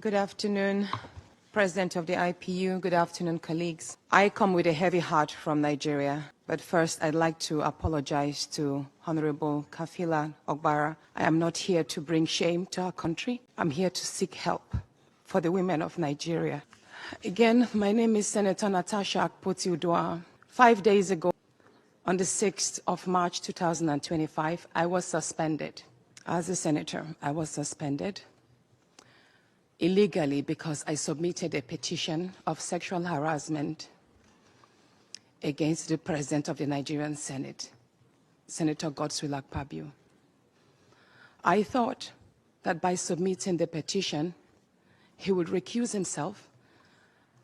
Good afternoon, President of the IPU. Good afternoon, colleagues. I come with a heavy heart from Nigeria, but first I'd like to apologize to Honorable Kafila Ogbara. I am not here to bring shame to our country. I'm here to seek help for the women of Nigeria. Again, my name is Senator Natasha Akpoti-Uduaghan. 5 days ago, on the 6th of March 2025, I was suspended. As a senator, I was suspended illegally because I submitted a petition of sexual harassment against the President of the Nigerian Senate, Senator Godswill Akpabio. I thought that by submitting the petition, he would recuse himself,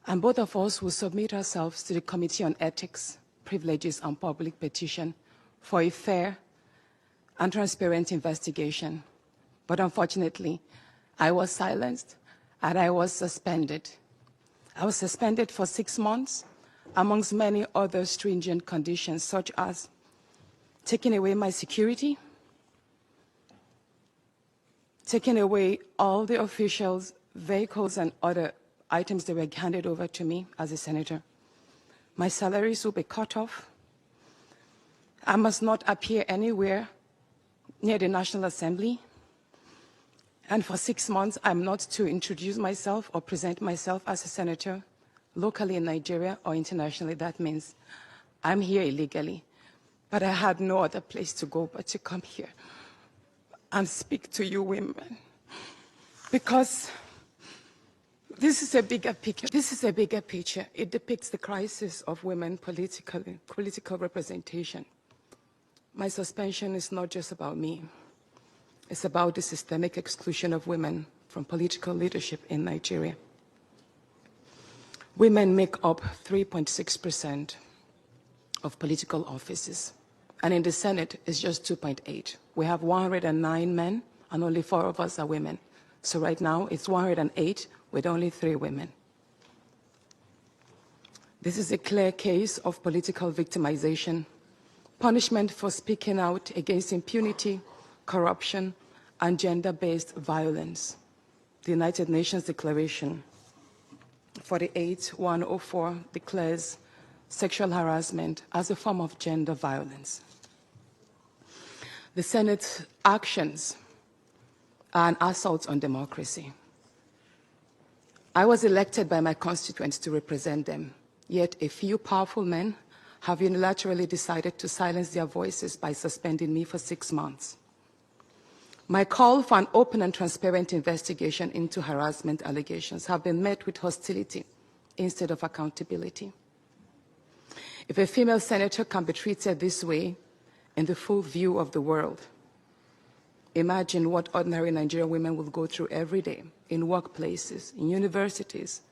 and both of us will submit ourselves to the Committee on Ethics, Privileges and Public Petition for a fair and transparent investigation. But unfortunately, I was silenced and I was suspended. I was suspended for 6 months, amongst many other stringent conditions, such as taking away my security, taking away all the officials, vehicles, and other items that were handed over to me as a senator. My salaries will be cut off. I must not appear anywhere near the National Assembly. And for 6 months, I'm not to introduce myself or present myself as a senator locally in Nigeria or internationally. That means I'm here illegally. But I had no other place to go but to come here and speak to you women. Because this is a bigger picture. This is a bigger picture. It depicts the crisis of women political representation. My suspension is not just about me. It's about the systemic exclusion of women from political leadership in Nigeria. Women make up 3.6% of political offices, and in the Senate, it's just 2.8. We have 109 men, and only 4 of us are women. So right now, it's 108 with only 3 women. This is a clear case of political victimization, punishment for speaking out against impunity, corruption, and gender-based violence. The United Nations Declaration 48/104 declares sexual harassment as a form of gender violence. The Senate's actions are an assault on democracy. I was elected by my constituents to represent them, yet a few powerful men have unilaterally decided to silence their voices by suspending me for 6 months. My call for an open and transparent investigation into harassment allegations have been met with hostility instead of accountability. If a female senator can be treated this way in the full view of the world, imagine what ordinary Nigerian women will go through every day in workplaces, in universities,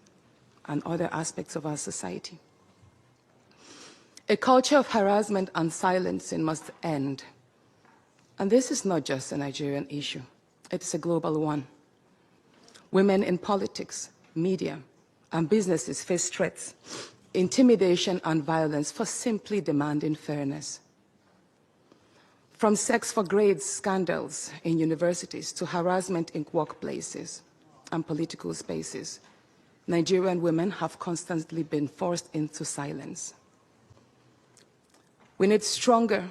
and other aspects of our society. A culture of harassment and silencing must end. And this is not just a Nigerian issue. It is a global one. Women in politics, media, and businesses face threats, intimidation, and violence for simply demanding fairness. From sex for grades scandals in universities to harassment in workplaces and political spaces, Nigerian women have constantly been forced into silence. We need stronger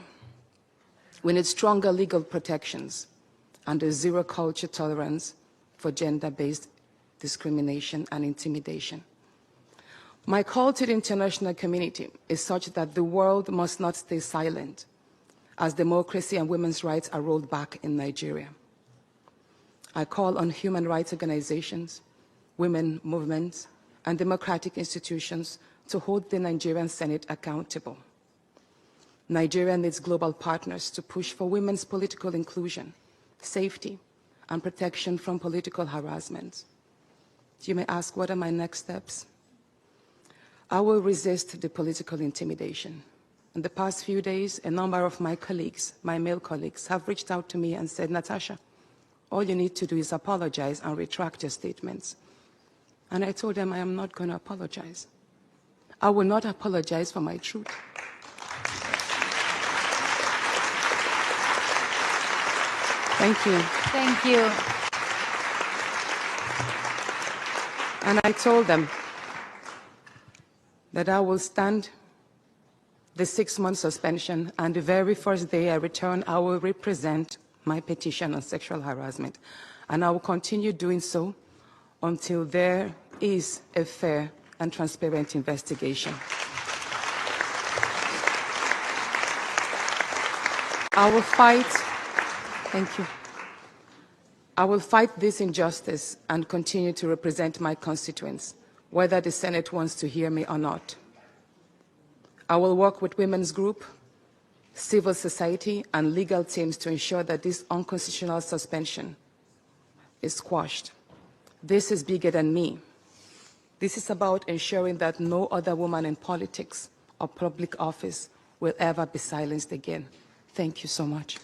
legal protections and a zero culture tolerance for gender-based discrimination and intimidation. My call to the international community is such that the world must not stay silent as democracy and women's rights are rolled back in Nigeria. I call on human rights organizations, women movements, and democratic institutions to hold the Nigerian Senate accountable. Nigeria needs global partners to push for women's political inclusion, safety, and protection from political harassment. You may ask, what are my next steps? I will resist the political intimidation. In the past few days, a number of my colleagues, my male colleagues, have reached out to me and said, Natasha, all you need to do is apologize and retract your statements. And I told them I am not going to apologize. I will not apologize for my truth. Thank you. Thank you. And I told them that I will stand the 6-month suspension, and the very first day I return, I will represent my petition on sexual harassment. And I will continue doing so until there is a fair and transparent investigation. I will fight, thank you. I will fight this injustice and continue to represent my constituents, whether the Senate wants to hear me or not. I will work with women's group, civil society, and legal teams to ensure that this unconstitutional suspension is squashed. This is bigger than me. This is about ensuring that no other woman in politics or public office will ever be silenced again. Thank you so much.